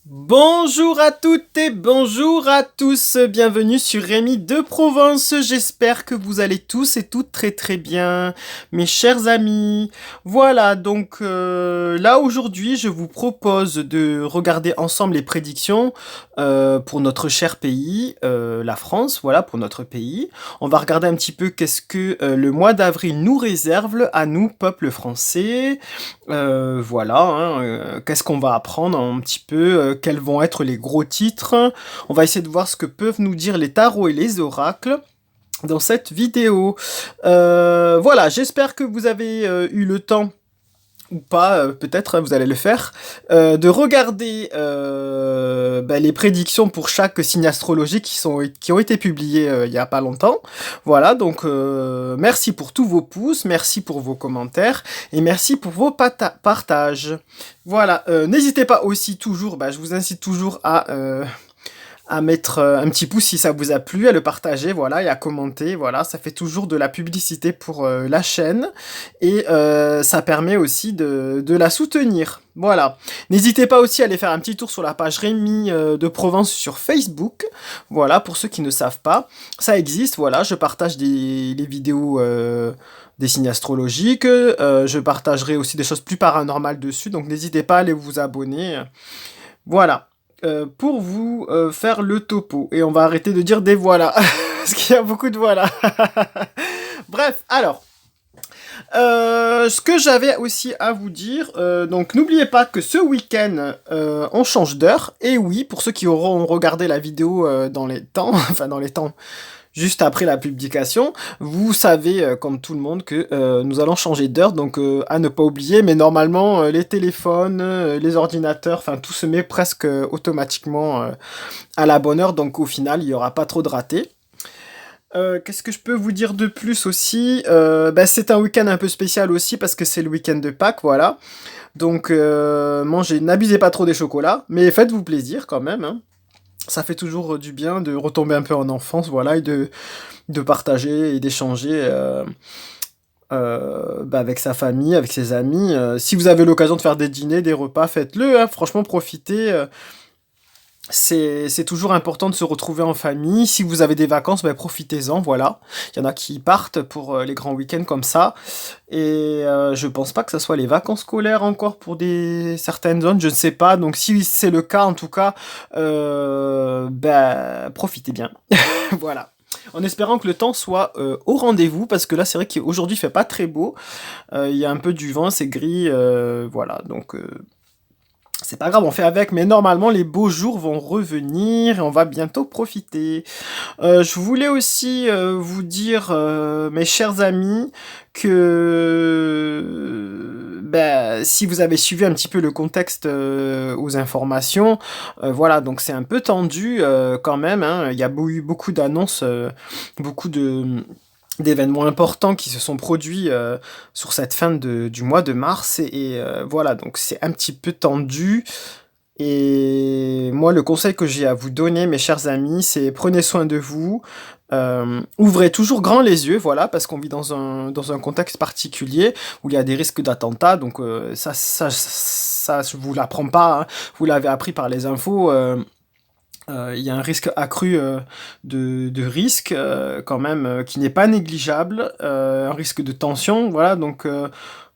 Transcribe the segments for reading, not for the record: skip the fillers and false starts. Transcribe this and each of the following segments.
Bonjour à toutes et bonjour à tous, bienvenue sur Rémi de Provence, j'espère que vous allez tous et toutes très très bien, mes chers amis. Voilà, donc là aujourd'hui je vous propose de regarder ensemble les prédictions pour notre cher pays, la France, voilà pour notre pays. On va regarder un petit peu qu'est-ce que le mois d'avril nous réserve à nous, peuple français. Voilà, hein, qu'est-ce qu'on va apprendre un petit peu, quels vont être les gros titres. On va essayer de voir ce que peuvent nous dire les tarots et les oracles dans cette vidéo. Voilà, j'espère que vous avez eu le temps ou pas, peut-être vous allez le faire, de regarder les prédictions pour chaque signe astrologique qui ont été publiées il y a pas longtemps. Voilà, donc merci pour tous vos pouces, merci pour vos commentaires, et merci pour vos partages. Voilà, n'hésitez pas aussi toujours, je vous incite toujours à mettre un petit pouce si ça vous a plu, à le partager, voilà, et à commenter, voilà, ça fait toujours de la publicité pour la chaîne, et ça permet aussi de la soutenir, voilà. N'hésitez pas aussi à aller faire un petit tour sur la page Rémi de Provence sur Facebook, voilà, pour ceux qui ne savent pas, ça existe, voilà, je partage les vidéos des signes astrologiques, je partagerai aussi des choses plus paranormales dessus, donc n'hésitez pas à aller vous abonner, voilà. Pour vous faire le topo. Et on va arrêter de dire des voilà. Parce qu'il y a beaucoup de voilà. Bref, alors. Ce que j'avais aussi à vous dire, donc n'oubliez pas que ce week-end, on change d'heure. Et oui, pour ceux qui auront regardé la vidéo dans les temps, enfin dans les temps, juste après la publication, vous savez, comme tout le monde, que nous allons changer d'heure, donc à ne pas oublier, mais normalement, les téléphones, les ordinateurs, enfin tout se met presque automatiquement à la bonne heure, donc au final, il n'y aura pas trop de ratés. Qu'est-ce que je peux vous dire de plus aussi c'est un week-end un peu spécial aussi, parce que c'est le week-end de Pâques, voilà. Donc n'abusez pas trop des chocolats, mais faites-vous plaisir quand même, hein. Ça fait toujours du bien de retomber un peu en enfance, voilà, et de partager et d'échanger avec sa famille, avec ses amis. Si vous avez l'occasion de faire des dîners, des repas, faites-le, hein, franchement, profitez. C'est toujours important de se retrouver en famille. Si vous avez des vacances, profitez-en, voilà. Il y en a qui partent pour les grands week-ends comme ça. Et je pense pas que ce soit les vacances scolaires encore pour certaines zones, je ne sais pas. Donc si c'est le cas, en tout cas, profitez bien. Voilà. En espérant que le temps soit au rendez-vous, parce que là, c'est vrai qu'aujourd'hui, il fait pas très beau. Il y a un peu du vent, c'est gris, voilà. Donc, c'est pas grave, on fait avec, mais normalement les beaux jours vont revenir et on va bientôt profiter. Je voulais aussi vous dire, mes chers amis, que si vous avez suivi un petit peu le contexte aux informations, voilà, donc c'est un peu tendu quand même, hein. Il y a eu beaucoup d'annonces, beaucoup d'événements importants qui se sont produits sur cette fin du mois de mars et voilà, donc c'est un petit peu tendu. Et moi, le conseil que j'ai à vous donner, mes chers amis, c'est prenez soin de vous, ouvrez toujours grand les yeux, voilà, parce qu'on vit dans un contexte particulier où il y a des risques d'attentats, donc ça, je vous l'apprends pas, hein, vous l'avez appris par les infos. Il y a un risque accru de risque quand même qui n'est pas négligeable, un risque de tension, voilà, donc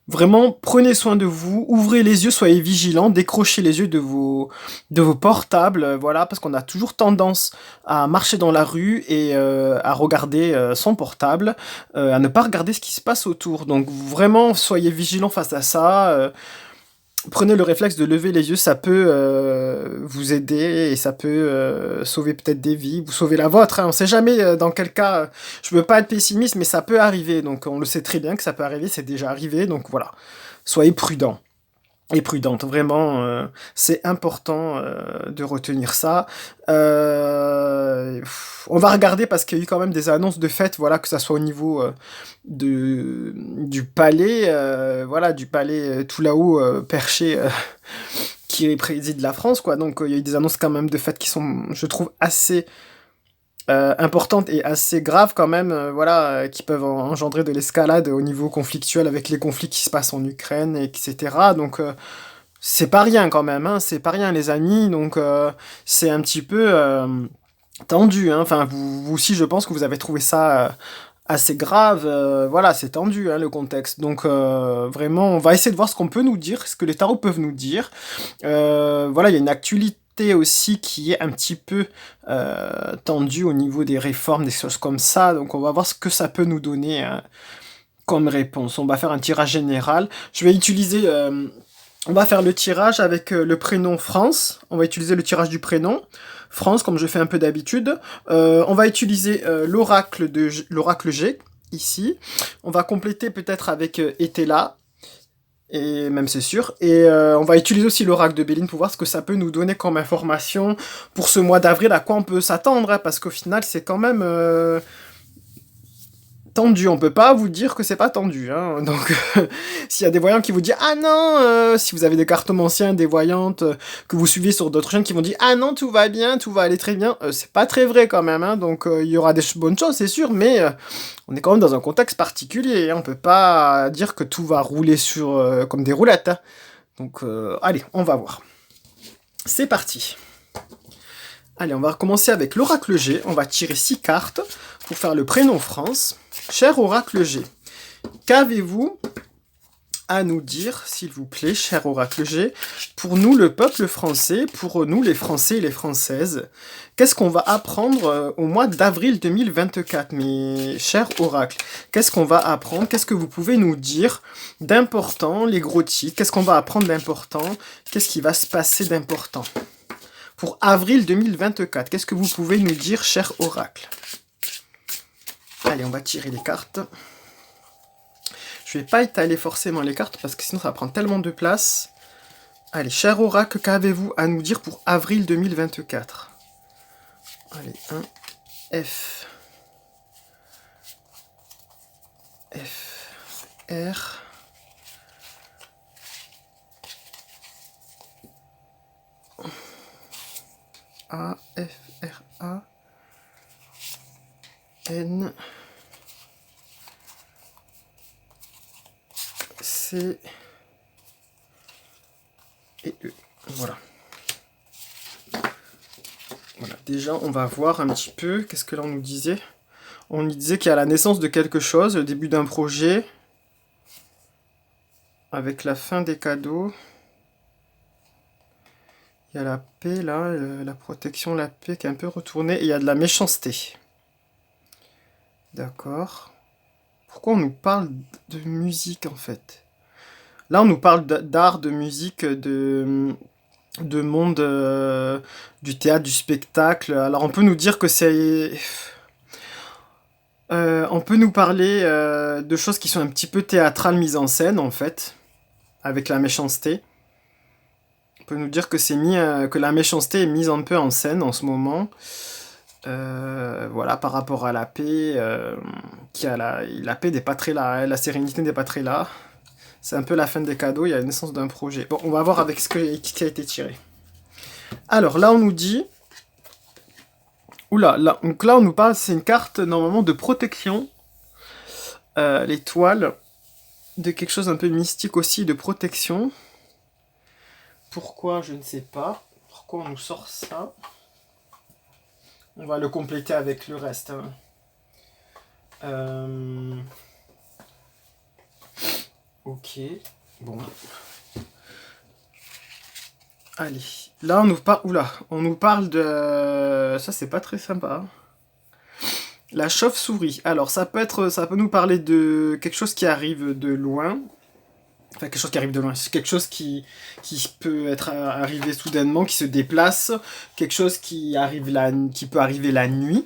vraiment prenez soin de vous, ouvrez les yeux, soyez vigilants, décrochez les yeux de vos portables, voilà, parce qu'on a toujours tendance à marcher dans la rue et à regarder son portable, à ne pas regarder ce qui se passe autour, donc vraiment soyez vigilants face à ça. Prenez le réflexe de lever les yeux, ça peut vous aider et ça peut sauver peut-être des vies, vous sauver la vôtre, hein. On ne sait jamais dans quel cas, je ne veux pas être pessimiste, mais ça peut arriver, donc on le sait très bien que ça peut arriver, c'est déjà arrivé, donc voilà. Soyez prudents et prudente, vraiment, c'est important de retenir ça. On va regarder parce qu'il y a eu quand même des annonces de fête, voilà, que ça soit au niveau du palais, voilà, du palais tout là-haut perché qui préside la France, quoi. Donc il y a eu des annonces quand même de fête qui sont, je trouve, assez importantes et assez graves quand même, voilà, qui peuvent engendrer de l'escalade au niveau conflictuel avec les conflits qui se passent en Ukraine, etc. Donc c'est pas rien quand même, hein, c'est pas rien les amis, donc c'est un petit peu tendu, hein. Enfin, vous aussi, je pense que vous avez trouvé ça assez grave. Voilà, c'est tendu, hein, le contexte. Donc, vraiment, on va essayer de voir ce qu'on peut nous dire, ce que les tarots peuvent nous dire. Voilà, il y a une actualité aussi qui est un petit peu tendue au niveau des réformes, des choses comme ça. Donc, on va voir ce que ça peut nous donner hein, comme réponse. On va faire un tirage général. Je vais utiliser... on va faire le tirage avec le prénom France. On va utiliser le tirage du prénom. France, comme je fais un peu d'habitude. On va utiliser l'oracle G, ici. On va compléter peut-être avec était là, et même c'est sûr. Et on va utiliser aussi l'oracle de Béline pour voir ce que ça peut nous donner comme information pour ce mois d'avril, à quoi on peut s'attendre, hein, parce qu'au final, c'est quand même tendu. On peut pas vous dire que c'est pas tendu. Hein. Donc, s'il y a des voyants qui vous disent ah non, si vous avez des cartomanciens, des voyantes que vous suivez sur d'autres chaînes qui vont dire ah non tout va bien, tout va aller très bien, c'est pas très vrai quand même. Hein. Donc, il y aura des bonnes choses, c'est sûr, mais on est quand même dans un contexte particulier. Hein. On peut pas dire que tout va rouler sur comme des roulettes. Hein. Donc, allez, on va voir. C'est parti. Allez, on va recommencer avec l'oracle G. On va tirer 6 cartes pour faire le prénom France. Cher oracle G, qu'avez-vous à nous dire, s'il vous plaît, cher oracle G, pour nous, le peuple français, pour nous, les Français et les Françaises, qu'est-ce qu'on va apprendre au mois d'avril 2024, mes chers oracles? Qu'est-ce qu'on va apprendre? Qu'est-ce que vous pouvez nous dire d'important, les gros titres? Qu'est-ce qu'on va apprendre d'important? Qu'est-ce qui va se passer d'important? Pour avril 2024, qu'est-ce que vous pouvez nous dire, cher oracle? Allez, on va tirer les cartes. Je vais pas étaler forcément les cartes parce que sinon ça prend tellement de place. Allez, cher oracle, qu'avez-vous à nous dire pour avril 2024? Allez, 1, F. F, R. A, F, R, A. N. C. Et E. Voilà. Voilà. Déjà, on va voir un petit peu. Qu'est-ce que là on nous disait? On nous disait qu'il y a la naissance de quelque chose, le début d'un projet. Avec la fin des cadeaux. Il y a la paix là, la protection, la paix qui est un peu retournée. Et il y a de la méchanceté. D'accord. Pourquoi on nous parle de musique en fait? Là, on nous parle d'art, de musique, de monde du théâtre, du spectacle. Alors, on peut nous dire que c'est... on peut nous parler de choses qui sont un petit peu théâtrales, mises en scène, en fait, avec la méchanceté. On peut nous dire que que la méchanceté est mise un peu en scène en ce moment. Voilà, par rapport à la paix, la paix n'est pas très là, hein, la sérénité n'est pas très là. C'est un peu la fin des cadeaux, il y a la naissance d'un projet. Bon, on va voir avec ce qui a été tiré. Alors là, on nous dit... Oula, là, donc là, on nous parle, c'est une carte normalement de protection. L'étoile, de quelque chose un peu mystique aussi, de protection. Pourquoi, je ne sais pas. Pourquoi on nous sort ça? On va le compléter avec le reste. Hein. Ok, bon. Allez, là on nous parle... Oula, on nous parle de... Ça c'est pas très sympa. La chauve-souris. Alors ça peut nous parler de quelque chose qui arrive de loin. Enfin, quelque chose qui arrive de loin. C'est quelque chose qui peut être arrivé soudainement, qui se déplace. Quelque chose qui peut arriver la nuit.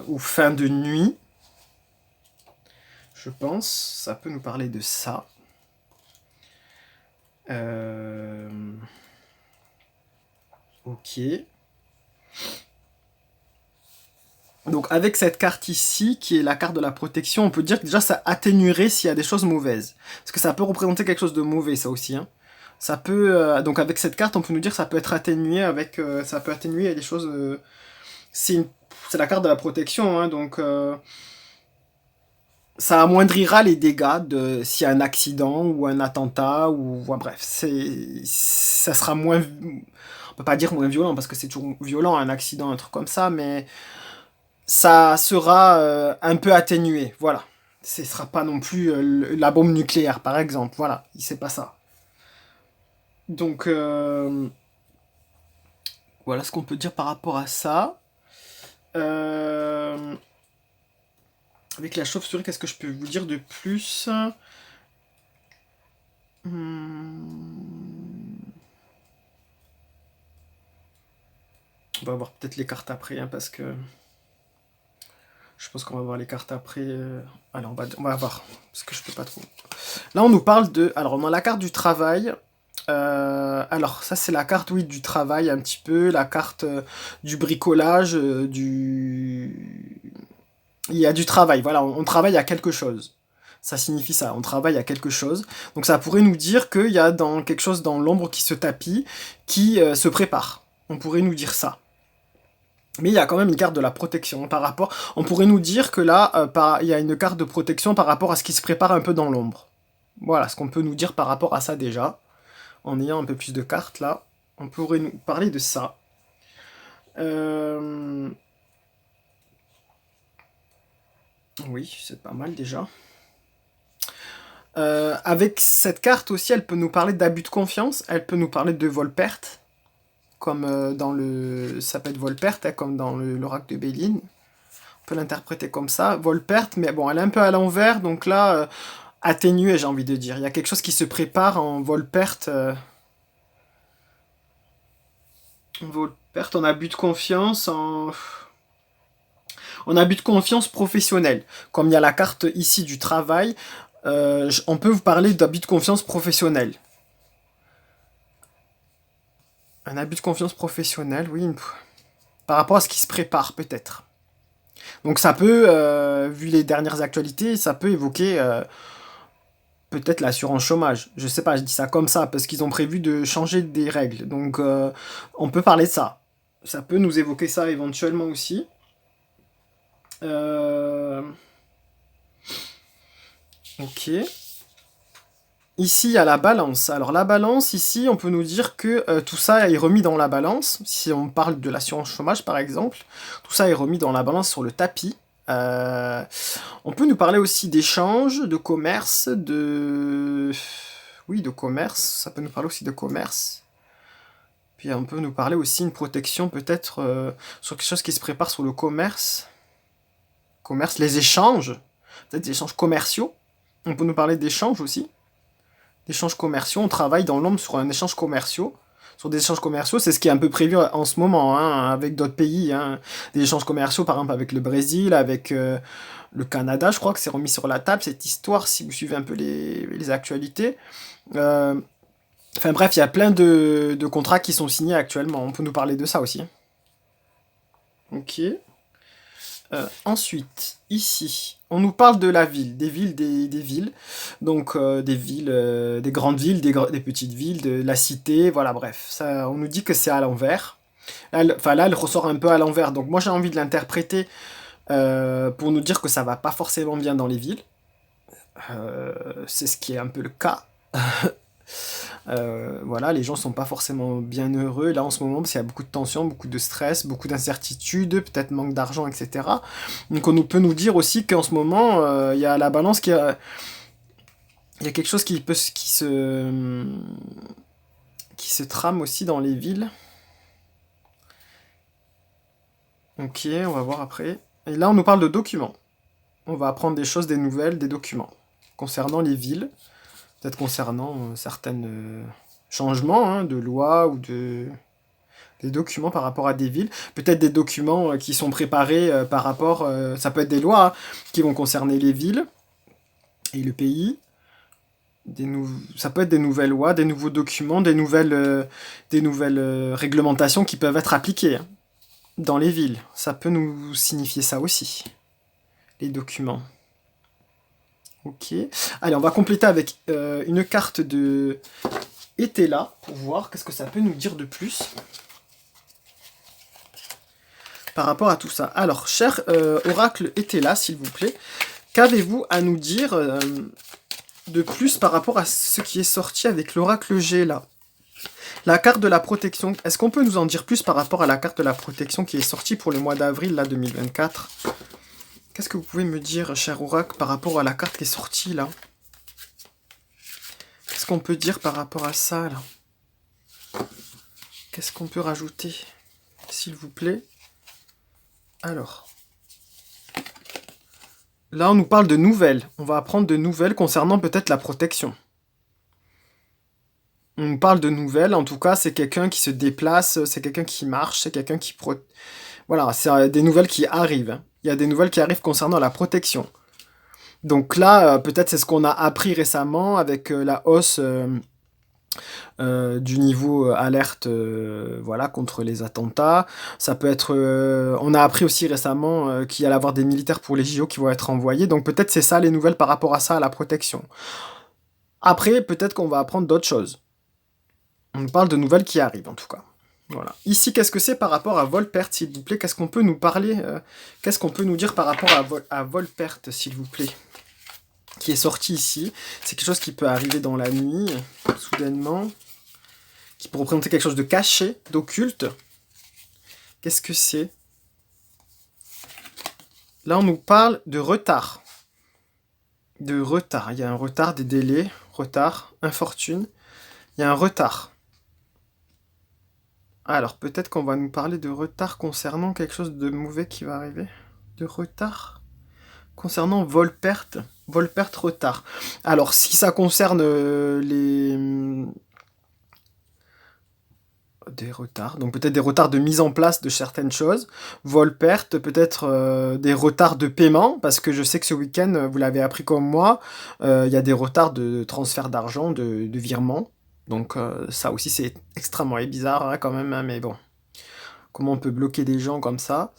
Ou fin de nuit. Je pense. Ça peut nous parler de ça. Ok. Donc avec cette carte ici, qui est la carte de la protection, on peut dire que déjà ça atténuerait s'il y a des choses mauvaises. Parce que ça peut représenter quelque chose de mauvais, ça aussi. Hein. Ça peut, donc avec cette carte, on peut nous dire que ça peut être atténué avec... ça peut atténuer des choses... c'est la carte de la protection, hein, donc... ça amoindrira les dégâts de s'il y a un accident ou un attentat ou ouais, bref, ça sera moins, on peut pas dire moins violent parce que c'est toujours violent un accident, un truc comme ça, mais ça sera un peu atténué, voilà. Ce sera pas non plus la bombe nucléaire par exemple, voilà, c'est pas ça. Donc voilà ce qu'on peut dire par rapport à ça. Euh, Avec la chauve-souris, qu'est-ce que je peux vous dire de plus? On va voir peut-être les cartes après, hein, parce que je pense qu'on va voir les cartes après. Alors, on va voir, parce que je peux pas trop. Là, on nous parle de... Alors, on a la carte du travail. Alors, ça, c'est la carte, oui, du travail, un petit peu. La carte du bricolage, Il y a du travail, voilà, on travaille à quelque chose. Ça signifie ça, on travaille à quelque chose. Donc ça pourrait nous dire qu'il y a quelque chose dans l'ombre qui se tapit, qui se prépare. On pourrait nous dire ça. Mais il y a quand même une carte de la protection par rapport. On pourrait nous dire que là, il y a une carte de protection par rapport à ce qui se prépare un peu dans l'ombre. Voilà ce qu'on peut nous dire par rapport à ça déjà. En ayant un peu plus de cartes là, on pourrait nous parler de ça. Oui, c'est pas mal déjà. Avec cette carte aussi, elle peut nous parler d'abus de confiance, elle peut nous parler de vol-perte, comme dans le... Ça peut être vol-perte, hein, comme dans l'oracle de Béline. On peut l'interpréter comme ça, vol-perte, mais bon, elle est un peu à l'envers, donc là, atténuée, j'ai envie de dire. Il y a quelque chose qui se prépare en vol-perte. En vol-perte, en abus de confiance, en abus de confiance professionnel. Comme il y a la carte ici du travail, on peut vous parler d'abus de confiance professionnel. Un abus de confiance professionnel, oui, par rapport à ce qui se prépare, peut-être. Donc ça peut, vu les dernières actualités, ça peut évoquer peut-être l'assurance chômage. Je sais pas, je dis ça comme ça, parce qu'ils ont prévu de changer des règles. Donc on peut parler de ça. Ça peut nous évoquer ça éventuellement aussi. Ok. Ici, il y a la balance. Alors la balance, ici, on peut nous dire que tout ça est remis dans la balance. Si on parle de l'assurance chômage, par exemple, tout ça est remis dans la balance sur le tapis. On peut nous parler aussi d'échanges, de commerce, de... Oui, de commerce. Ça peut nous parler aussi de commerce. Puis on peut nous parler aussi une protection peut-être sur quelque chose qui se prépare sur le commerce. Commerce, les échanges. Peut-être des échanges commerciaux. On peut nous parler d'échanges aussi. D'échanges commerciaux, on travaille dans l'ombre sur un échange commerciaux. Sur des échanges commerciaux, c'est ce qui est un peu prévu en ce moment, hein, avec d'autres pays. Hein. Des échanges commerciaux, par exemple, avec le Brésil, avec le Canada, je crois que c'est remis sur la table, cette histoire, si vous suivez un peu les actualités. Enfin bref, il y a plein de contrats qui sont signés actuellement. On peut nous parler de ça aussi. Ok. Ensuite, ici, on nous parle de la ville, des villes, des villes. Donc, des villes, des grandes villes, des petites villes, de la cité, voilà, bref. Ça, on nous dit que c'est à l'envers. Là, elle ressort un peu à l'envers. Donc, moi, j'ai envie de l'interpréter pour nous dire que ça va pas forcément bien dans les villes. C'est ce qui est un peu le cas. Voilà, les gens sont pas forcément bien heureux là en ce moment parce qu'il y a beaucoup de tensions, beaucoup de stress, beaucoup d'incertitudes, peut-être manque d'argent, etc. Donc on peut nous dire aussi qu'en ce moment, il y a la balance il y a quelque chose qui se trame aussi dans les villes. Ok, on va voir après. Et là, on nous parle de documents. On va apprendre des choses, des nouvelles, des documents concernant les villes. Peut-être concernant certains changements hein, de loi ou des documents par rapport à des villes. Peut-être des documents qui sont préparés par rapport... ça peut être des lois hein, qui vont concerner les villes et le pays. Ça peut être des nouvelles lois, des nouveaux documents, des nouvelles réglementations qui peuvent être appliquées hein, dans les villes. Ça peut nous signifier ça aussi, les documents. Ok. Allez, on va compléter avec une carte de Etela pour voir qu'est-ce que ça peut nous dire de plus par rapport à tout ça. Alors, cher oracle Etela, s'il vous plaît, Qu'avez-vous à nous dire de plus par rapport à ce qui est sorti avec l'oracle G, là? La carte de la protection, est-ce qu'on peut nous en dire plus par rapport à la carte de la protection qui est sortie pour le mois d'avril, là, 2024? Qu'est-ce que vous pouvez me dire, cher oracle, par rapport à la carte qui est sortie, là? Qu'est-ce qu'on peut dire par rapport à ça, là? Qu'est-ce qu'on peut rajouter, s'il vous plaît? Alors, là, on nous parle de nouvelles. On va apprendre de nouvelles concernant peut-être la protection. On nous parle de nouvelles, en tout cas, c'est quelqu'un qui se déplace, c'est quelqu'un qui marche, c'est quelqu'un qui... Voilà, c'est des nouvelles qui arrivent. Il y a des nouvelles qui arrivent concernant la protection. Donc là, peut-être c'est ce qu'on a appris récemment avec la hausse du niveau alerte voilà, contre les attentats. Ça peut être... on a appris aussi récemment qu'il allait y avoir des militaires pour les JO qui vont être envoyés. Donc peut-être c'est ça les nouvelles par rapport à ça, à la protection. Après, peut-être qu'on va apprendre d'autres choses. On nous parle de nouvelles qui arrivent, en tout cas. Voilà. Ici, qu'est-ce que c'est par rapport à Volperte, s'il vous plaît? Qu'est-ce qu'on peut nous parler qu'est-ce qu'on peut nous dire par rapport à Volperte, s'il vous plaît? Qui est sorti ici. C'est quelque chose qui peut arriver dans la nuit, soudainement. Qui peut représenter quelque chose de caché, d'occulte. Qu'est-ce que c'est? Là, on nous parle de retard. De retard. Il y a un retard, des délais, retard, infortune. Il y a un retard. Alors, peut-être qu'on va nous parler de retard concernant quelque chose de mauvais qui va arriver. De retard concernant Volperte. Volperte retard. Alors, si ça concerne des retards, donc peut-être des retards de mise en place de certaines choses. Volperte, peut-être des retards de paiement, parce que je sais que ce week-end, vous l'avez appris comme moi, il y a des retards de transfert d'argent, de virement. Donc ça aussi c'est extrêmement bizarre hein, quand même, hein, mais bon. Comment on peut bloquer des gens comme ça?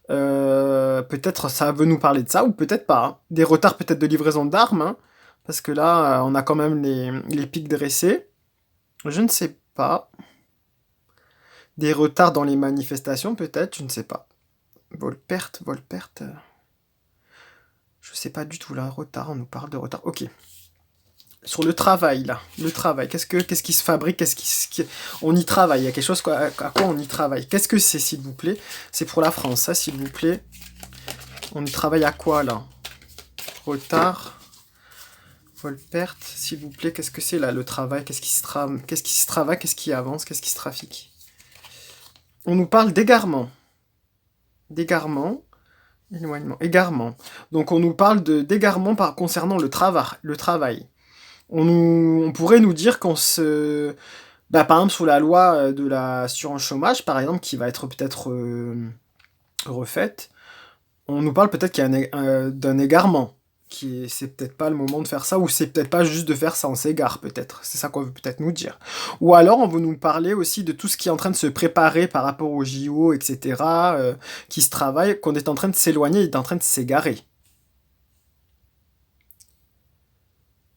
Peut-être ça veut nous parler de ça, ou peut-être pas. Hein. Des retards peut-être de livraison d'armes, hein, parce que là on a quand même les pics dressés. Je ne sais pas. Des retards dans les manifestations peut-être, je ne sais pas. Volperte. Je sais pas du tout là, retard, on nous parle de retard. Ok. Sur le travail, là. Le travail. Qu'est-ce qui se fabrique? On y travaille. Il y a quelque chose à quoi on y travaille. Qu'est-ce que c'est, s'il vous plaît? C'est pour la France, ça, s'il vous plaît. On y travaille à quoi, là? Retard. Volperte, s'il vous plaît. Qu'est-ce que c'est, là, le travail? Qu'est-ce qui se travaille? Qu'est-ce qui avance? Qu'est-ce qui se trafique? On nous parle d'égarement. D'égarement. Éloignement. Égarement. Donc, on nous parle d'égarement concernant le travail. On pourrait nous dire qu'on se... Bah, par exemple, sur la loi de l'assurance chômage, par exemple, qui va être peut-être refaite, on nous parle peut-être qu'il y a d'un égarement. C'est peut-être pas le moment de faire ça, ou c'est peut-être pas juste de faire ça, on s'égare peut-être. C'est ça qu'on veut peut-être nous dire. Ou alors, on veut nous parler aussi de tout ce qui est en train de se préparer par rapport aux JO, etc., qui se travaille, qu'on est en train de s'éloigner et en train de s'égarer.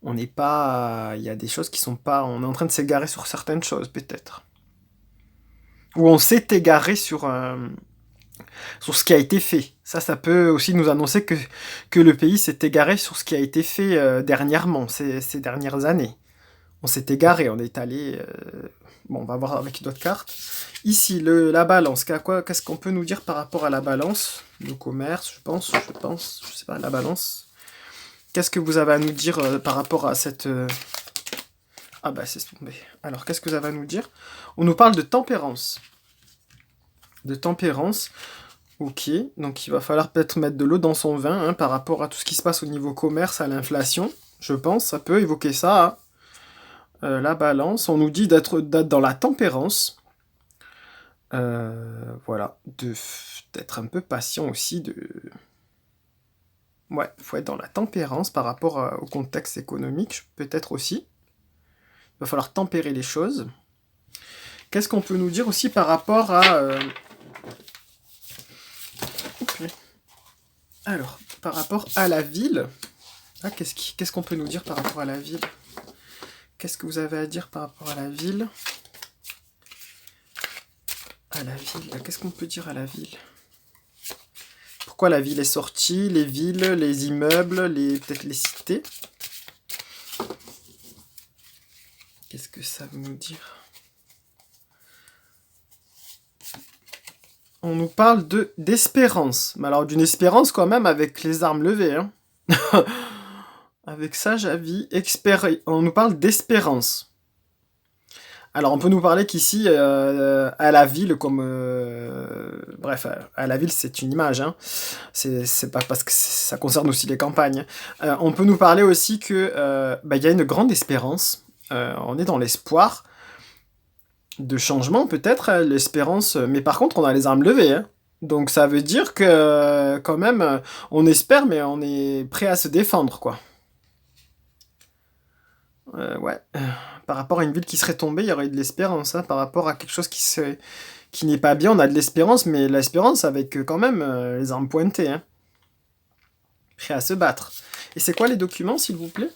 On n'est pas... Il y a des choses qui sont pas... On est en train de s'égarer sur certaines choses, peut-être. Ou on s'est égaré sur ce qui a été fait. Ça peut aussi nous annoncer que le pays s'est égaré sur ce qui a été fait dernièrement, ces dernières années. On s'est égaré, on est allé... Bon, on va voir avec d'autres cartes. Ici, la balance. Qu'est-ce qu'on peut nous dire par rapport à la balance? Le commerce, je pense, je sais pas, la balance. Qu'est-ce que vous avez à nous dire par rapport à cette... Ah bah c'est tombé. Alors, qu'est-ce que vous avez à nous dire? On nous parle de tempérance. De tempérance. Ok, donc il va falloir peut-être mettre de l'eau dans son vin hein, par rapport à tout ce qui se passe au niveau commerce, à l'inflation. Je pense, ça peut évoquer ça. Hein. La balance, on nous dit d'être dans la tempérance. Voilà, d'être un peu patient aussi, Ouais, il faut être dans la tempérance par rapport au contexte économique, peut-être aussi. Il va falloir tempérer les choses. Qu'est-ce qu'on peut nous dire aussi par rapport à... Alors, par rapport à la ville... Ah, qu'est-ce qu'on peut nous dire par rapport à la ville? Qu'est-ce que vous avez à dire par rapport à la ville? À la ville, qu'est-ce qu'on peut dire à la ville? quoi la ville est sortie, les villes, les immeubles, peut-être les cités. Qu'est-ce que ça veut nous dire? On nous parle d'espérance. Mais alors d'une espérance quand même avec les armes levées. Hein. Avec sage avis, on nous parle d'espérance. Alors on peut nous parler qu'ici, à la ville, comme... bref, à la ville c'est une image. Hein. C'est pas parce que ça concerne aussi les campagnes. On peut nous parler aussi que y a une grande espérance. On est dans l'espoir de changement peut-être, l'espérance, mais par contre on a les armes levées, hein. Donc ça veut dire que quand même on espère mais on est prêt à se défendre quoi. Ouais, par rapport à une ville qui serait tombée, il y aurait de l'espérance, hein. Par rapport à quelque chose qui n'est pas bien, on a de l'espérance, mais l'espérance avec quand même les armes pointées, hein. Prêt à se battre. Et c'est quoi les documents s'il vous plaît?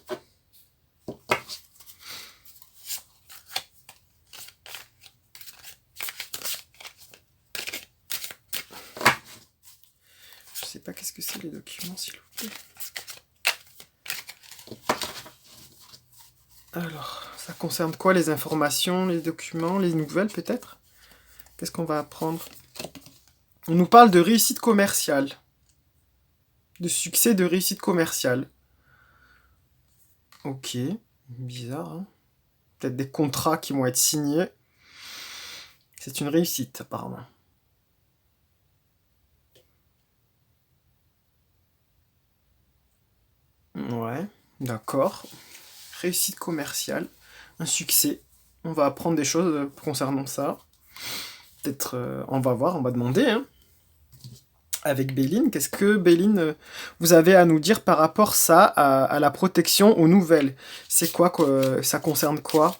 Je sais pas qu'est-ce que c'est les documents, s'il vous plaît. Alors, ça concerne quoi les informations, les documents, les nouvelles peut-être? Qu'est-ce qu'on va apprendre? On nous parle de réussite commerciale. De succès de réussite commerciale. Ok, bizarre. Hein, peut-être des contrats qui vont être signés. C'est une réussite apparemment. Ouais, d'accord. Réussite commerciale, un succès. On va apprendre des choses concernant ça. Peut-être, on va voir, on va demander. Hein. Avec Béline, qu'est-ce que Béline, vous avez à nous dire par rapport ça à la protection aux nouvelles? C'est quoi, ça concerne quoi?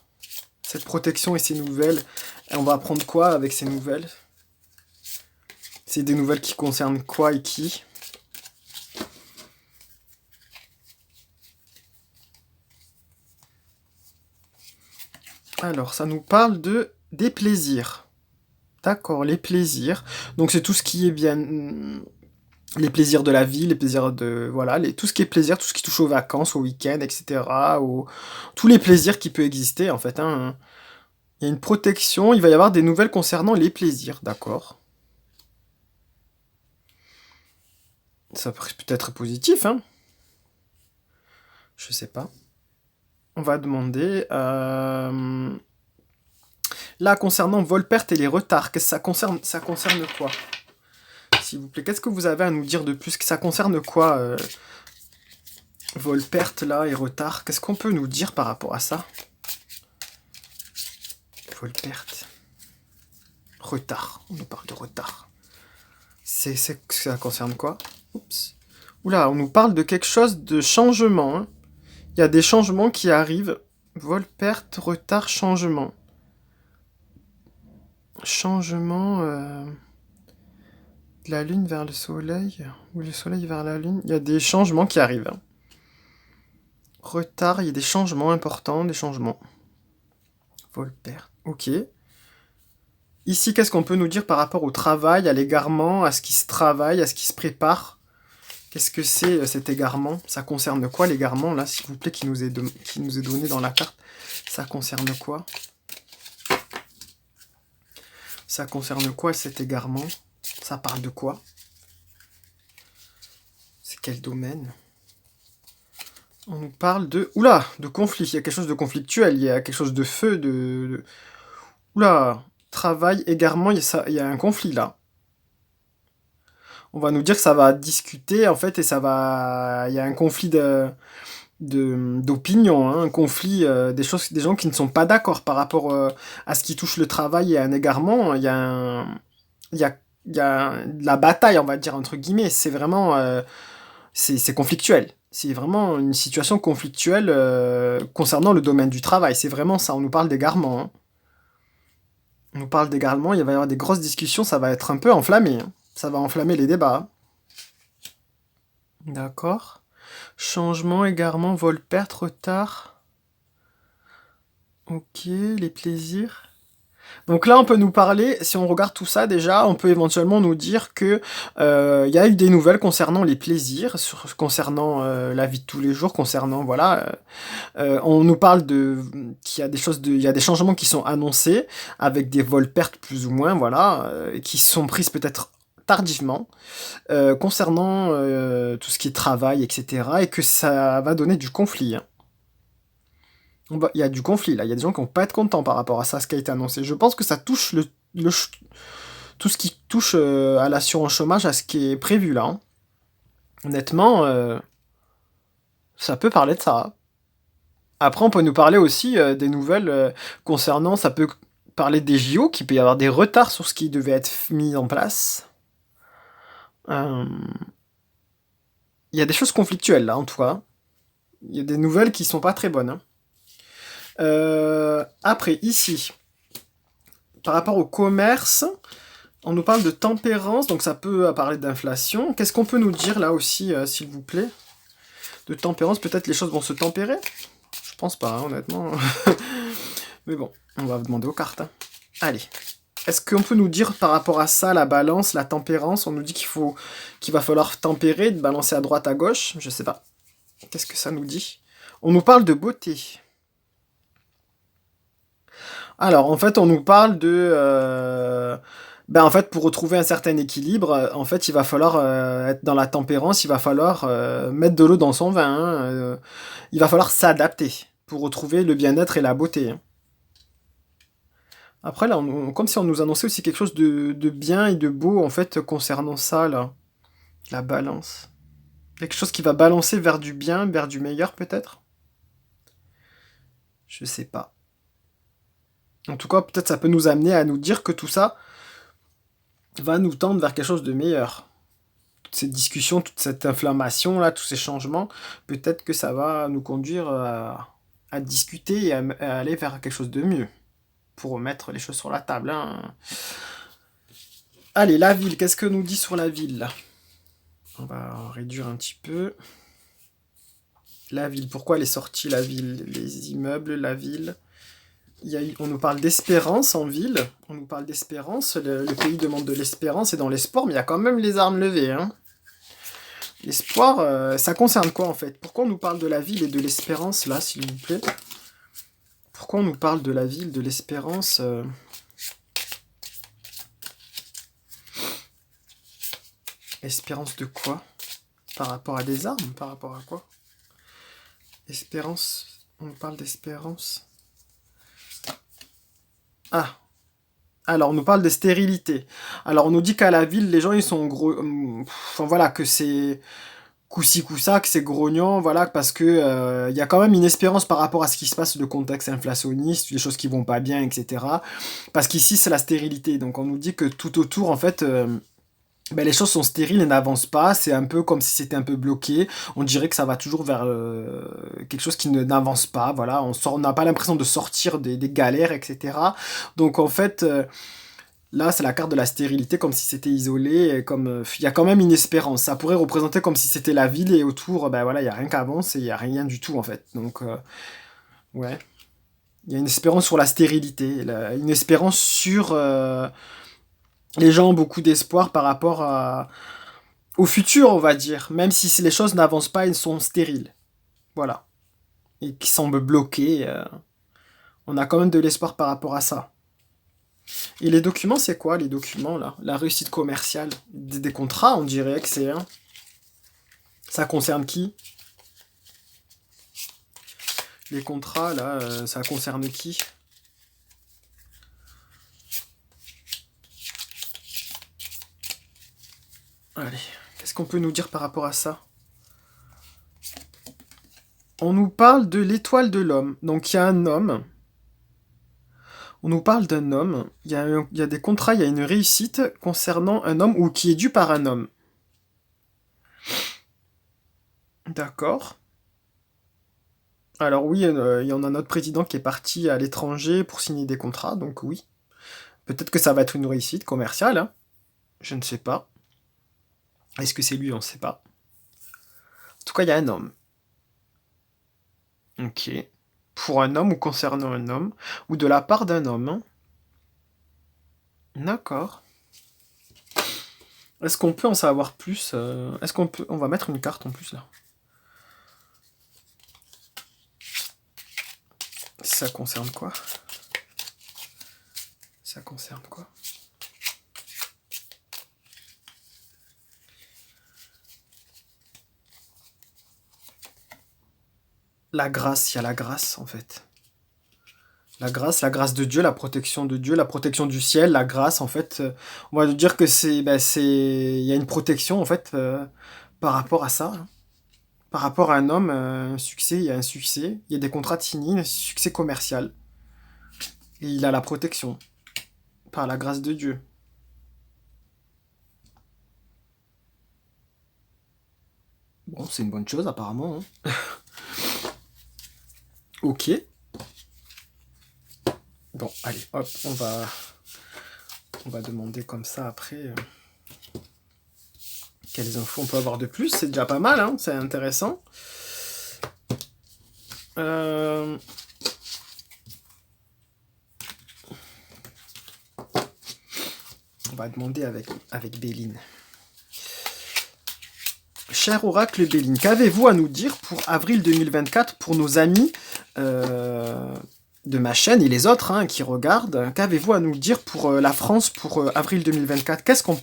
Cette protection et ces nouvelles. Et on va apprendre quoi avec ces nouvelles? C'est des nouvelles qui concernent quoi et qui? Alors, ça nous parle des plaisirs. D'accord, les plaisirs. Donc c'est tout ce qui est bien... Les plaisirs de la vie, les plaisirs de... Voilà, tout ce qui est plaisir, tout ce qui touche aux vacances, aux week-ends, etc. Tous les plaisirs qui peuvent exister, en fait. Hein. Il y a une protection, il va y avoir des nouvelles concernant les plaisirs, d'accord. Ça peut être positif, hein. Je sais pas. On va demander... Là, concernant vol-perte et les retards, qu'est-ce que ça concerne quoi? S'il vous plaît, qu'est-ce que vous avez à nous dire de plus? Que ça concerne quoi vol-perte là et retard? Qu'est-ce qu'on peut nous dire par rapport à ça? Vol-perte. Retard. On nous parle de retard. Ça concerne quoi? Oups. Oula, on nous parle de quelque chose de changement. Hein. Il y a des changements qui arrivent. Vol-perte, retard, changement. Changement de la lune vers le soleil ou le soleil vers la lune. Il y a des changements qui arrivent. Hein. Retard, il y a des changements importants, des changements. Vol-perte, ok. Ici, qu'est-ce qu'on peut nous dire par rapport au travail, à l'égarement, à ce qui se travaille, à ce qui se prépare? Qu'est-ce que c'est cet égarement? Ça concerne quoi l'égarement, là, s'il vous plaît, qui nous est donné dans la carte? Ça concerne quoi? Ça concerne quoi cet égarement? Ça parle de quoi? C'est quel domaine? On nous parle de... Oula, de conflit. Il y a quelque chose de conflictuel. Il y a quelque chose de feu, Oula, travail, égarement, il y a un conflit là. On va nous dire que ça va discuter en fait et ça va... Il y a un conflit d'opinion, hein, un conflit des gens qui ne sont pas d'accord par rapport à ce qui touche le travail et à un égarement. Il y a de la bataille, on va dire entre guillemets. C'est vraiment... c'est conflictuel. C'est vraiment une situation conflictuelle concernant le domaine du travail. C'est vraiment ça. On nous parle d'égarement. Hein. On nous parle d'égarement. Il va y avoir des grosses discussions. Ça va être un peu enflammé. Hein. Ça va enflammer les débats. D'accord. Changement, égarement, vol, perte, retard. Ok, les plaisirs. Donc là, on peut nous parler, si on regarde tout ça déjà, on peut éventuellement nous dire que il y a eu des nouvelles concernant les plaisirs, concernant la vie de tous les jours, concernant voilà, on nous parle de qu'il y a des choses il y a des changements qui sont annoncés avec des vols pertes plus ou moins, voilà, qui sont prises peut-être tardivement concernant tout ce qui est travail, etc. Et que ça va donner du conflit, hein. Il y a du conflit là, il y a des gens qui vont pas être contents par rapport à ça, ce qui a été annoncé. Je pense que ça touche tout ce qui touche à l'assurance chômage, à ce qui est prévu là, hein. Honnêtement, ça peut parler de ça. Après, on peut nous parler aussi des nouvelles concernant, ça peut parler des JO, qu'il peut y avoir des retards sur ce qui devait être mis en place. Euh, Il y a des choses conflictuelles là, en tout cas. Il y a des nouvelles qui sont pas très bonnes, hein. Après, ici, par rapport au commerce, on nous parle de tempérance, donc ça peut parler d'inflation. Qu'est-ce qu'on peut nous dire là aussi, s'il vous plaît? De tempérance, peut-être les choses vont se tempérer? Je pense pas, hein, honnêtement. Mais bon, on va demander aux cartes, hein. Allez. Est-ce qu'on peut nous dire par rapport à ça, la balance, la tempérance? On nous dit qu'il va falloir tempérer, de balancer à droite, à gauche. Je sais pas. Qu'est-ce que ça nous dit? On nous parle de beauté. Alors, en fait, on nous parle de... ben, en fait, pour retrouver un certain équilibre, en fait, il va falloir être dans la tempérance, il va falloir mettre de l'eau dans son vin, hein, il va falloir s'adapter pour retrouver le bien-être et la beauté, hein. Après, là, comme si on nous annonçait aussi quelque chose de bien et de beau, en fait, concernant ça, là. La balance. Quelque chose qui va balancer vers du bien, vers du meilleur, peut-être? Je sais pas. En tout cas, peut-être ça peut nous amener à nous dire que tout ça va nous tendre vers quelque chose de meilleur. Toutes ces discussions, toute cette inflammation, là, tous ces changements, peut-être que ça va nous conduire à discuter et à aller vers quelque chose de mieux. Pour remettre les choses sur la table, hein. Allez, la ville, qu'est-ce que nous dit sur la ville là? On va réduire un petit peu. La ville, pourquoi elle est sortie la ville? Les immeubles, la ville. On nous parle d'espérance en ville. On nous parle d'espérance. Le pays demande de l'espérance et dans l'espoir, mais il y a quand même les armes levées, hein. L'espoir, ça concerne quoi en fait? Pourquoi on nous parle de la ville et de l'espérance là, s'il vous plaît? Pourquoi on nous parle de la ville, de l'espérance Espérance de quoi? Par rapport à des armes? Par rapport à quoi? Espérance. On parle d'espérance. Ah. Alors, on nous parle de stérilité. Alors, on nous dit qu'à la ville, les gens, ils sont gros. Enfin, voilà, que c'est coup-ci, coup-ça, que c'est grognon, voilà, parce que il y a quand même une espérance par rapport à ce qui se passe, le contexte inflationniste, les choses qui vont pas bien, etc. Parce qu'ici, c'est la stérilité. Donc, on nous dit que tout autour, en fait, ben, les choses sont stériles et n'avancent pas. C'est un peu comme si c'était un peu bloqué. On dirait que ça va toujours vers quelque chose qui n'avance pas. Voilà, on n'a pas l'impression de sortir des galères, etc. Donc en fait, là, c'est la carte de la stérilité, comme si c'était isolé. Et comme il y a quand même une espérance. Ça pourrait représenter comme si c'était la ville et autour, ben voilà, il y a rien qui avance et il y a rien du tout en fait. Donc ouais, il y a une espérance sur la stérilité, une espérance sur les gens ont beaucoup d'espoir par rapport au futur, on va dire, même si les choses n'avancent pas, elles sont stériles. Voilà. Et qui semblent bloquées. On a quand même de l'espoir par rapport à ça. Et les documents, c'est quoi les documents là? La réussite commerciale. Des contrats, on dirait que c'est, hein. Ça concerne qui? Les contrats, là, ça concerne qui? Allez, qu'est-ce qu'on peut nous dire par rapport à ça? On nous parle de l'étoile de l'homme. Donc il y a un homme. On nous parle d'un homme. Il y a des contrats, il y a une réussite concernant un homme ou qui est dû par un homme. D'accord. Alors oui, il y en a notre président qui est parti à l'étranger pour signer des contrats, donc oui. Peut-être que ça va être une réussite commerciale, hein. Je ne sais pas. Est-ce que c'est lui? On ne sait pas. En tout cas, il y a un homme. Ok. Pour un homme ou concernant un homme, ou de la part d'un homme, hein. D'accord. Est-ce qu'on peut en savoir plus Est-ce qu'on peut... On va mettre une carte en plus, là. Ça concerne quoi? Ça concerne quoi? La grâce, il y a la grâce, en fait. La grâce de Dieu, la protection du ciel, la grâce, en fait, on va dire que il y a une protection, en fait, par rapport à ça, hein. Par rapport à un homme, un succès, il y a un succès, il y a des contrats de signés, un succès commercial. Et il a la protection, par la grâce de Dieu. Bon, c'est une bonne chose, apparemment, hein. Ok. Bon, allez, hop, on va demander comme ça après quelles infos on peut avoir de plus. C'est déjà pas mal, hein, c'est intéressant. On va demander avec Béline. Cher oracle Béline, qu'avez-vous à nous dire pour avril 2024 pour nos amis de ma chaîne et les autres hein, qui regardent? Qu'avez-vous à nous dire pour la France pour avril 2024? Qu'est-ce qu'on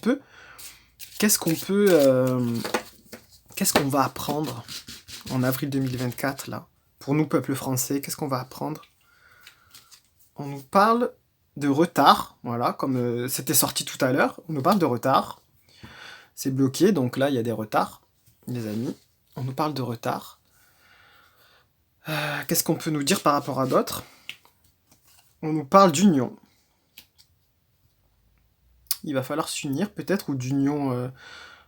va apprendre en avril 2024 là? Pour nous, peuple français, qu'est-ce qu'on va apprendre? On nous parle de retard, voilà, comme c'était sorti tout à l'heure. On nous parle de retard. C'est bloqué, donc là, il y a des retards, les amis. On nous parle de retard. Qu'est-ce qu'on peut nous dire par rapport à d'autres? On nous parle d'union. Il va falloir s'unir, peut-être, ou d'union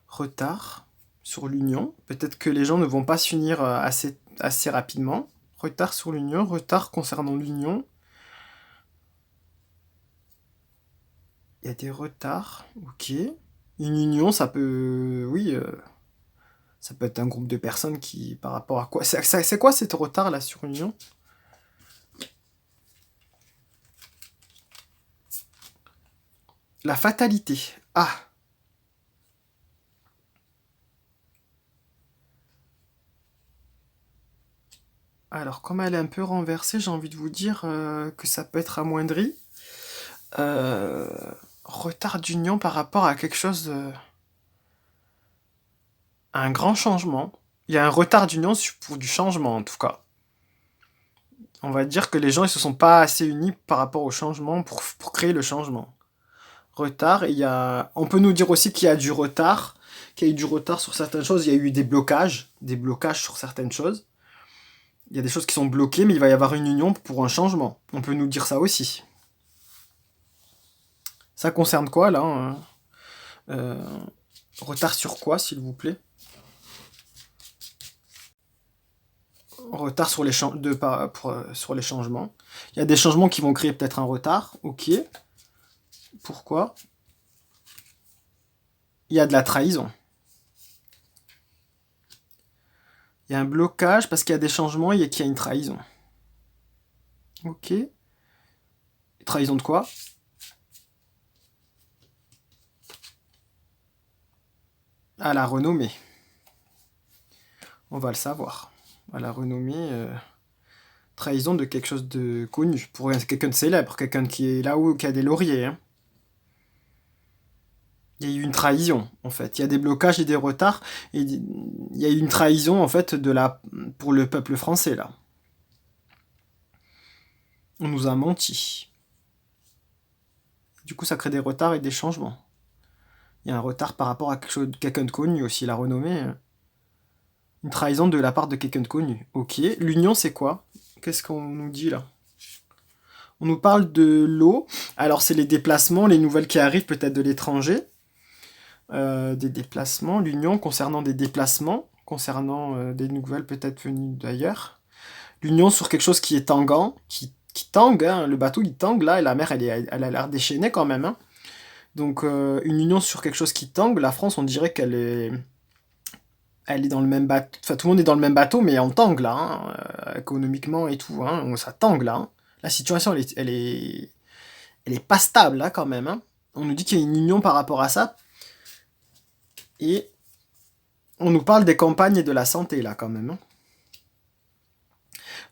retard sur l'union. Peut-être que les gens ne vont pas s'unir assez rapidement. Retard sur l'union, retard concernant l'union. Il y a des retards, ok. Une union, ça peut... Oui, ça peut être un groupe de personnes qui... Par rapport à quoi? C'est quoi cet retard, là, sur une union? La fatalité. Ah! Alors, comme elle est un peu renversée, j'ai envie de vous dire que ça peut être amoindri. Retard d'union par rapport à quelque chose... un grand changement. Il y a un retard d'union pour du changement, en tout cas. On va dire que les gens, ils se sont pas assez unis par rapport au changement pour créer le changement. Retard, et on peut nous dire aussi qu'il y a du retard, qu'il y a eu du retard sur certaines choses, il y a eu des blocages sur certaines choses. Il y a des choses qui sont bloquées, mais il va y avoir une union pour un changement. On peut nous dire ça aussi. Ça concerne quoi, là hein retard sur quoi, s'il vous plaît? Retard sur sur les changements. Il y a des changements qui vont créer peut-être un retard. Ok. Pourquoi? Il y a de la trahison. Il y a un blocage parce qu'il y a des changements et qu'il y a une trahison. Ok. Trahison de quoi? À la renommée. On va le savoir. À la renommée... trahison de quelque chose de connu. Pour quelqu'un de célèbre. Quelqu'un qui est là-haut, qui a des lauriers. Hein. Il y a eu une trahison, en fait. Il y a des blocages et des retards. Et il y a eu une trahison, en fait, pour le peuple français, là. On nous a menti. Du coup, ça crée des retards et des changements. Il y a un retard par rapport à quelqu'un de connu aussi, la renommée. Une trahison de la part de quelqu'un de connu. Ok. L'union, c'est quoi? Qu'est-ce qu'on nous dit, là? On nous parle de l'eau. Alors, c'est les déplacements, les nouvelles qui arrivent peut-être de l'étranger. Des déplacements, l'union concernant des déplacements, concernant des nouvelles peut-être venues d'ailleurs. L'union sur quelque chose qui est tanguant, qui tangue, hein, le bateau il tangue là, et la mer elle a l'air déchaînée quand même. Hein. Donc une union sur quelque chose qui tangue, la France on dirait elle est dans le même bateau, enfin tout le monde est dans le même bateau mais on tangue là, hein, économiquement et tout, hein, ça tangue là. Hein. La situation elle est pas stable là quand même. Hein. On nous dit qu'il y a une union par rapport à ça. Et on nous parle des campagnes et de la santé, là, quand même. Hein.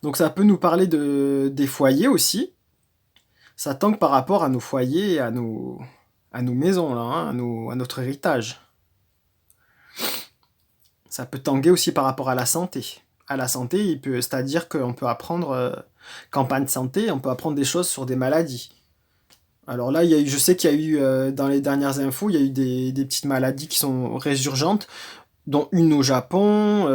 Donc ça peut nous parler des foyers aussi. Ça tangue par rapport à nos foyers et à nos maisons, là, hein, à notre héritage. Ça peut tanguer aussi par rapport à la santé. À la santé, c'est-à-dire qu'on peut apprendre, campagne santé, on peut apprendre des choses sur des maladies. Alors là, je sais qu'il y a eu, dans les dernières infos, il y a eu des petites maladies qui sont résurgentes, dont une au Japon,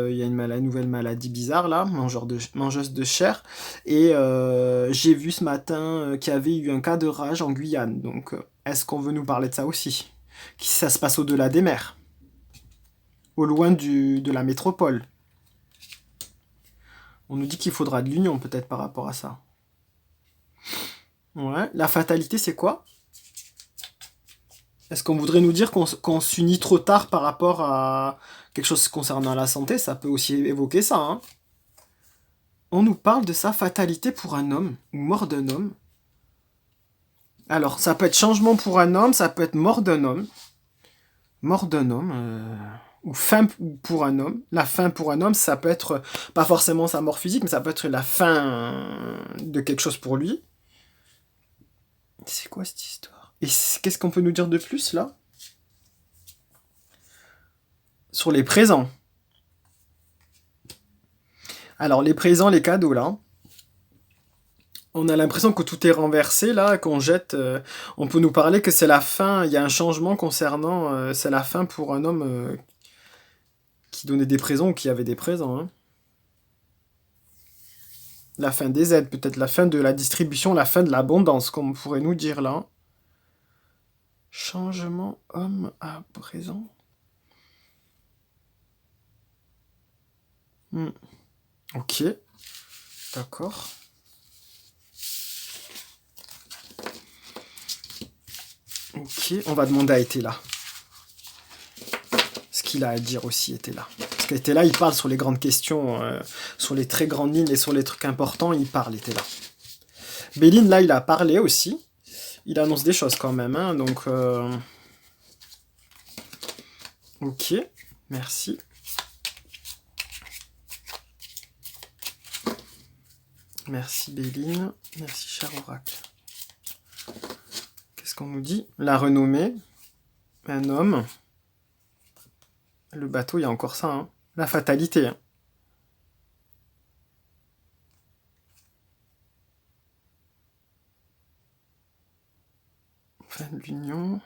il y a une nouvelle maladie bizarre là, mangeuse de chair, et j'ai vu ce matin qu'il y avait eu un cas de rage en Guyane, donc est-ce qu'on veut nous parler de ça aussi? Ça se passe au-delà des mers, au loin de la métropole. On nous dit qu'il faudra de l'union peut-être par rapport à ça. Ouais, la fatalité c'est quoi? Est-ce qu'on voudrait nous dire qu'on s'unit trop tard par rapport à quelque chose concernant la santé? Ça peut aussi évoquer ça, hein. On nous parle de sa fatalité pour un homme, ou mort d'un homme. Alors, ça peut être changement pour un homme, ça peut être mort d'un homme. Mort d'un homme, ou fin pour un homme. La fin pour un homme, ça peut être pas forcément sa mort physique, mais ça peut être la fin de quelque chose pour lui. C'est quoi cette histoire? Et qu'est-ce qu'on peut nous dire de plus, là? Sur les présents. Alors, les présents, les cadeaux, là. On a l'impression que tout est renversé, là, qu'on jette. On peut nous parler que c'est la fin, il y a un changement concernant. C'est la fin pour un homme qui donnait des présents ou qui avait des présents. Hein. La fin des aides, peut-être la fin de la distribution, la fin de l'abondance, comme on pourrait nous dire là. Changement homme à présent. Ok, d'accord. Ok, on va demander à Etela. Ce qu'il a à dire aussi, Etela. Parce qu'Etela, il parle sur les grandes questions, sur les très grandes lignes et sur les trucs importants, il parle, Etela. Béline, là, il a parlé aussi. Il annonce des choses quand même, hein, donc... Ok, merci. Merci Béline, merci cher oracle. Qu'est-ce qu'on nous dit? La renommée, un homme, le bateau, il y a encore ça, hein. La fatalité. Hein. Fin de l'union.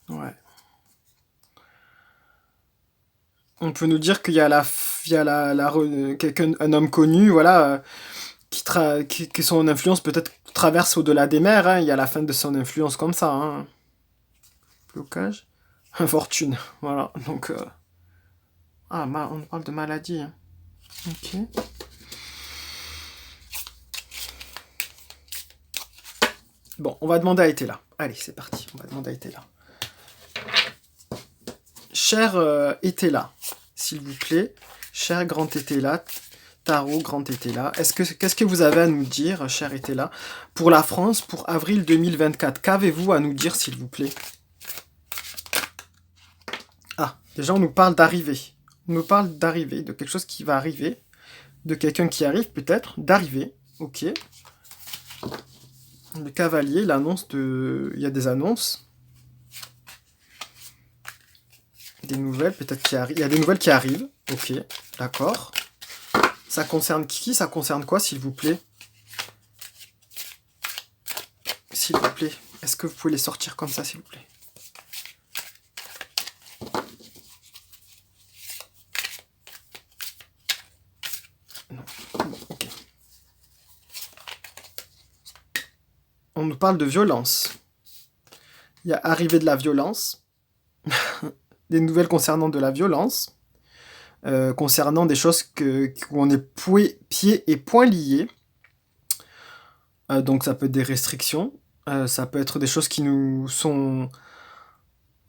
Ouais. On peut nous dire qu'il y a un homme connu, voilà, que son influence peut-être traverse au-delà des mers. Hein. Il y a la fin de son influence comme ça. Hein. Blocage. Infortune. Voilà. Donc. Ah, on parle de maladie. Hein. Ok. Bon, on va demander à Etela. Allez, c'est parti. On va demander à Etela. Cher Etela, s'il vous plaît, cher grand Etela, Tarot grand Etela, qu'est-ce que vous avez à nous dire, cher Etela, pour la France, pour avril 2024? Qu'avez-vous à nous dire, s'il vous plaît? Ah, déjà on nous parle d'arrivée. On nous parle d'arrivée, de quelque chose qui va arriver, de quelqu'un qui arrive peut-être, d'arriver, ok. Le cavalier, il y a des annonces. Des nouvelles, peut-être qui arrivent. Il y a des nouvelles qui arrivent. Ok, d'accord. Ça concerne qui? Ça concerne quoi, s'il vous plaît? S'il vous plaît. Est-ce que vous pouvez les sortir comme ça, s'il vous plaît? Non. Bon, ok. On nous parle de violence. Il y a arrivée de la violence. Des nouvelles concernant de la violence. Concernant des choses où on est pieds et poings liés. Donc ça peut être des restrictions. Ça peut être des choses qui nous sont...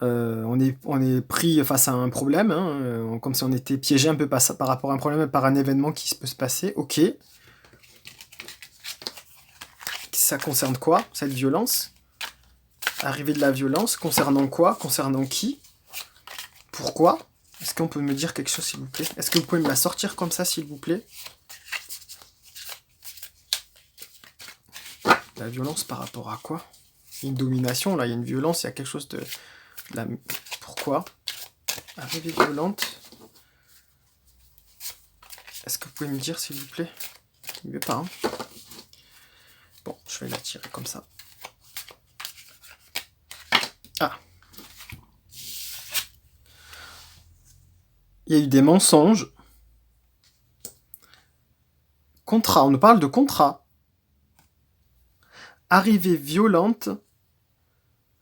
on est pris face à un problème, hein, comme si on était piégé un peu par rapport à un problème, par un événement qui peut se passer. Ok. ça concerne quoi, cette violence? Arrivée de la violence, concernant quoi? Concernant qui? Pourquoi? Est-ce qu'on peut me dire quelque chose, s'il vous plaît? Est-ce que vous pouvez me la sortir comme ça, s'il vous plaît? La violence par rapport à quoi? Il y a une domination, là, il y a une violence, il y a quelque chose de... Pourquoi? Arrivée violente. Est-ce que vous pouvez me dire, s'il vous plaît? Mieux pas, hein? Bon, je vais la tirer comme ça. Ah. Il y a eu des mensonges. Contrat, on nous parle de contrat. Arrivée violente.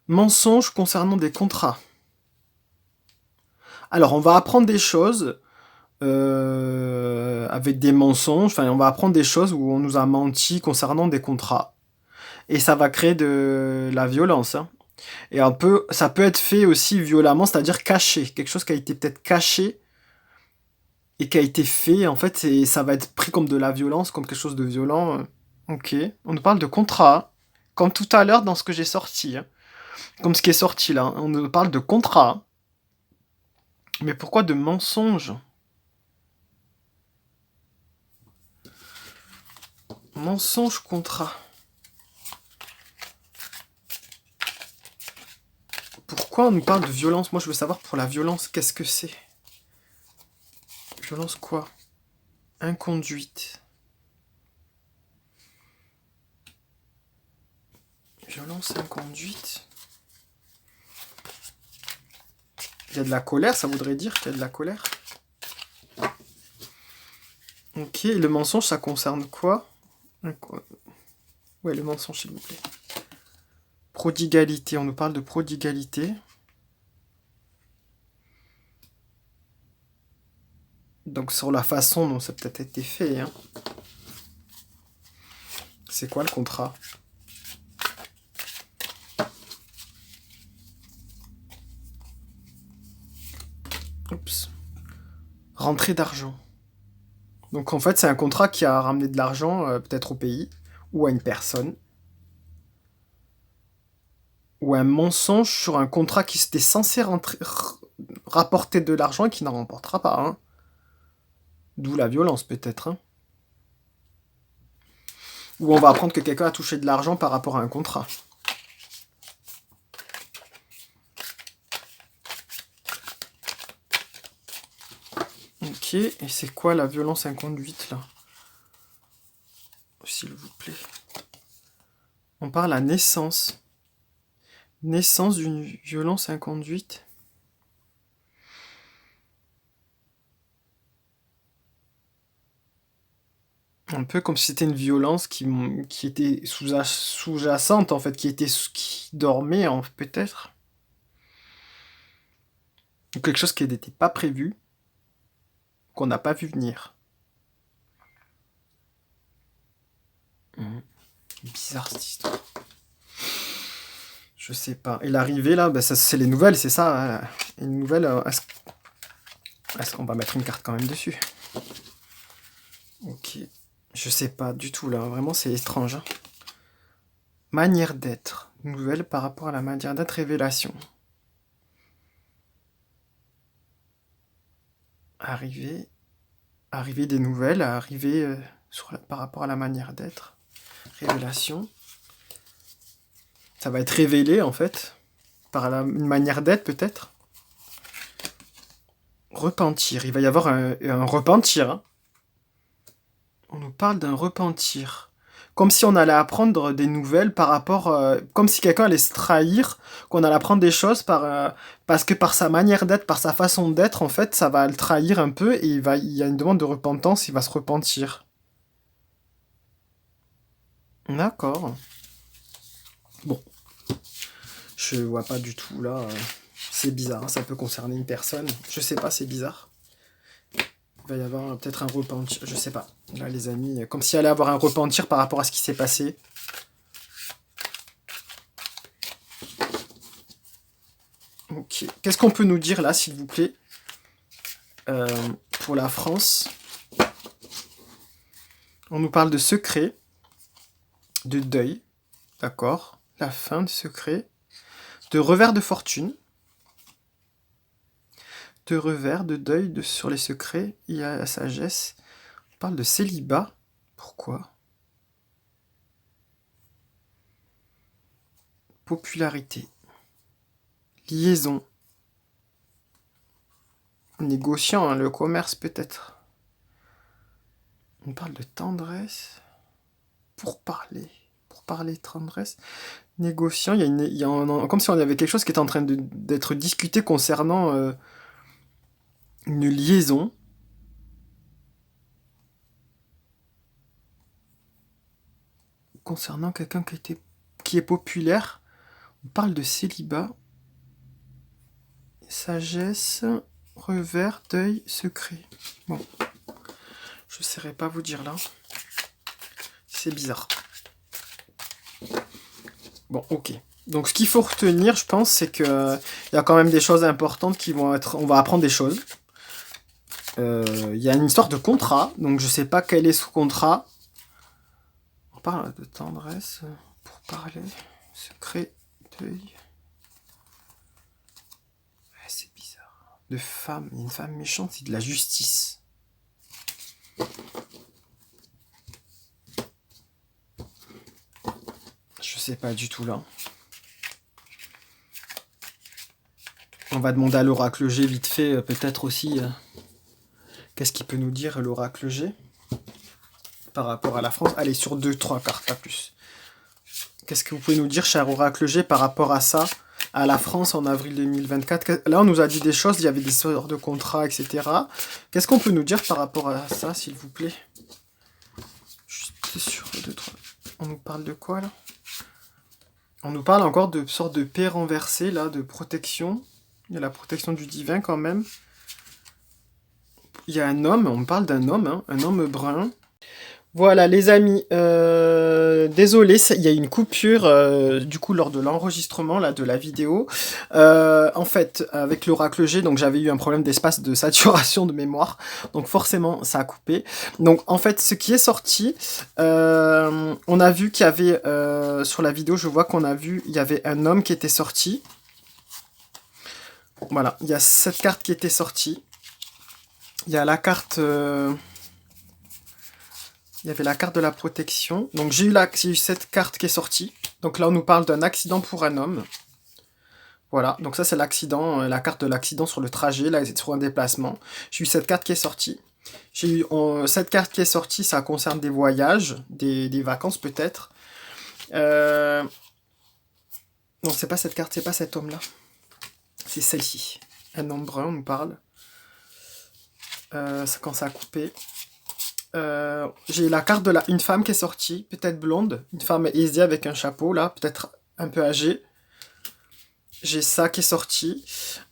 Mensonges concernant des contrats. Alors, on va apprendre des choses avec des mensonges. Enfin, on va apprendre des choses où on nous a menti concernant des contrats. Et ça va créer de la violence. Hein. Et ça peut être fait aussi violemment, c'est-à-dire caché. Quelque chose qui a été peut-être caché et qui a été fait, en fait, et ça va être pris comme de la violence, comme quelque chose de violent. Ok. On nous parle de contrat. Comme tout à l'heure dans ce que j'ai sorti. Hein. Comme ce qui est sorti là. On nous parle de contrat. Mais pourquoi de mensonges? Mensonge, contrat. Pourquoi on nous parle de violence? Moi, je veux savoir pour la violence, qu'est-ce que c'est? Violence quoi? Inconduite. Violence inconduite. Il y a de la colère, ça voudrait dire qu'il y a de la colère. Ok, et le mensonge, ça concerne quoi? Ouais, le mensonge, s'il vous plaît. Prodigalité, on nous parle de prodigalité. Donc sur la façon dont ça a peut-être été fait. Hein. C'est quoi le contrat? Oups. Rentrée d'argent. Donc en fait, c'est un contrat qui a ramené de l'argent peut-être au pays ou à une personne. Ou un mensonge sur un contrat qui était censé rapporter de l'argent et qui n'en remportera pas. Hein. D'où la violence peut-être. Hein. Ou on va apprendre que quelqu'un a touché de l'argent par rapport à un contrat. Ok, et c'est quoi la violence inconduite là? S'il vous plaît. On parle à naissance. Naissance d'une violence inconduite. Un peu comme si c'était une violence qui était sous-jacente, en fait, qui dormait, peut-être. Ou quelque chose qui n'était pas prévu, qu'on n'a pas vu venir. Bizarre cette histoire. Je sais pas. Et l'arrivée, là, ça, c'est les nouvelles, c'est ça. Hein. Une nouvelle, est-ce qu'on va mettre une carte quand même dessus? Ok. Je sais pas du tout, là. Vraiment, c'est étrange. Hein. Manière d'être. Nouvelle par rapport à la manière d'être. Révélation. Arrivée. Arrivée des nouvelles. Arrivée par rapport à la manière d'être. Révélation. Ça va être révélé, en fait. Par une manière d'être, peut-être. Repentir. Il va y avoir un repentir. Hein. On nous parle d'un repentir. Comme si on allait apprendre des nouvelles par rapport... comme si quelqu'un allait se trahir, qu'on allait apprendre des choses parce que par sa manière d'être, par sa façon d'être, en fait, ça va le trahir un peu et il y a une demande de repentance, il va se repentir. D'accord. Bon. Je vois pas du tout, là. C'est bizarre, ça peut concerner une personne. Je sais pas, c'est bizarre. Il va y avoir peut-être un repentir, je sais pas. Là, les amis, comme s'il allait avoir un repentir par rapport à ce qui s'est passé. Ok. Qu'est-ce qu'on peut nous dire là, s'il vous plaît, pour la France? On nous parle de secret, de deuil, d'accord. La fin de secret. De revers de fortune. De revers, de deuil, sur les secrets. Il y a la sagesse. On parle de célibat. Pourquoi? Popularité. Liaison. Négociant, hein, le commerce peut-être. On parle de tendresse. Pour parler tendresse. Négociant, il y a comme si on avait quelque chose qui était en train d'être discuté concernant une liaison. Concernant quelqu'un qui est populaire. On parle de célibat. Sagesse, revers, deuil, secret. Bon. Je ne saurais pas vous dire là. C'est bizarre. Bon, ok. Donc ce qu'il faut retenir, je pense, c'est que il y a quand même des choses importantes qui vont être... On va apprendre des choses. Il y a une histoire de contrat. Donc je sais pas quel est ce contrat. On parle de tendresse pour parler. Secret, deuil. Ouais, c'est bizarre. De femme. Une femme méchante, c'est de la justice. Je sais pas du tout là. On va demander à l'oracle G vite fait, peut-être aussi. Qu'est-ce qu'il peut nous dire l'oracle G par rapport à la France? Allez, sur 2-3 cartes, pas plus. Qu'est-ce que vous pouvez nous dire, cher oracle G, par rapport à ça, à la France en avril 2024? Là, on nous a dit des choses, il y avait des sortes de contrats, etc. Qu'est-ce qu'on peut nous dire par rapport à ça, s'il vous plaît? Juste sur 2-3. On nous parle de quoi, là? On nous parle encore de sorte de paix renversée, là, de protection. Il y a la protection du divin, quand même. Il y a un homme, on parle d'un homme, hein, un homme brun. Voilà, les amis, désolé, il y a une coupure, du coup, lors de l'enregistrement, là, de la vidéo. En fait, avec l'oracle G, donc j'avais eu un problème d'espace de saturation de mémoire, donc forcément, ça a coupé. Donc, en fait, ce qui est sorti, on a vu qu'il y avait, sur la vidéo, je vois qu'on a vu, il y avait un homme qui était sorti. Voilà, il y a cette carte qui était sortie. Il y a la carte... il y avait la carte de la protection. Donc j'ai eu cette carte qui est sortie. Donc là on nous parle d'un accident pour un homme. Voilà, donc ça c'est l'accident, la carte de l'accident sur le trajet, là c'est sur un déplacement. J'ai eu cette carte qui est sortie. J'ai eu cette carte qui est sortie, ça concerne des voyages, des vacances peut-être. Non, c'est pas cette carte, c'est pas cet homme-là. C'est celle-ci. Un homme brun, on nous parle. Quand ça a coupé. J'ai la carte de une femme qui est sortie, peut-être blonde, une femme aisée avec un chapeau, là, peut-être un peu âgée. J'ai ça qui est sorti.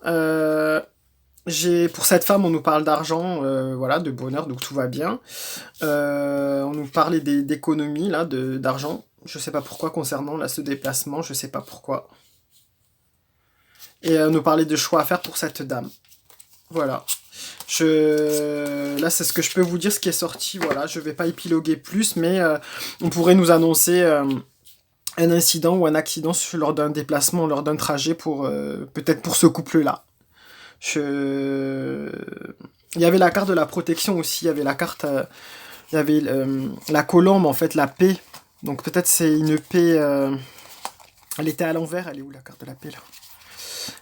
Pour cette femme, on nous parle d'argent, voilà, de bonheur, donc tout va bien. On nous parlait d'économie, là, d'argent. Je sais pas pourquoi, concernant là, ce déplacement, je sais pas pourquoi. Et on nous parlait de choix à faire pour cette dame. Voilà. Là, c'est ce que je peux vous dire, ce qui est sorti. Voilà, je vais pas épiloguer plus, mais on pourrait nous annoncer un incident ou un accident lors d'un déplacement, lors d'un trajet, peut-être pour ce couple-là. Il y avait la carte de la protection aussi. Il y avait la carte, il y avait la colombe, en fait, la paix. Donc peut-être c'est une paix. Elle était à l'envers. Elle est où la carte de la paix là?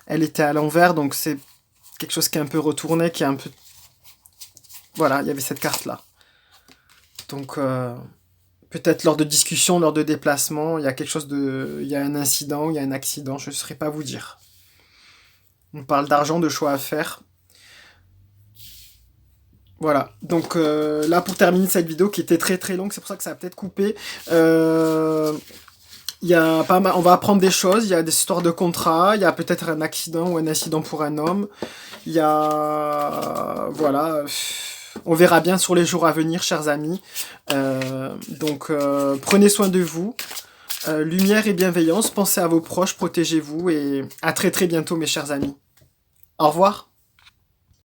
Elle était à l'envers, donc c'est quelque chose qui est un peu retourné, qui est un peu... Voilà, il y avait cette carte-là. Donc, peut-être lors de discussions, lors de déplacements, il y a quelque chose de... Il y a un incident, il y a un accident, je ne saurais pas vous dire. On parle d'argent, de choix à faire. Voilà, donc là, pour terminer cette vidéo qui était très très longue, c'est pour ça que ça a peut-être coupé. Il y a pas mal, on va apprendre des choses, il y a des histoires de contrats, il y a peut-être un accident ou un incident pour un homme. Il y a... Voilà, on verra bien sur les jours à venir, chers amis. Donc, prenez soin de vous. Lumière et bienveillance, pensez à vos proches, protégez-vous et à très très bientôt, mes chers amis. Au revoir.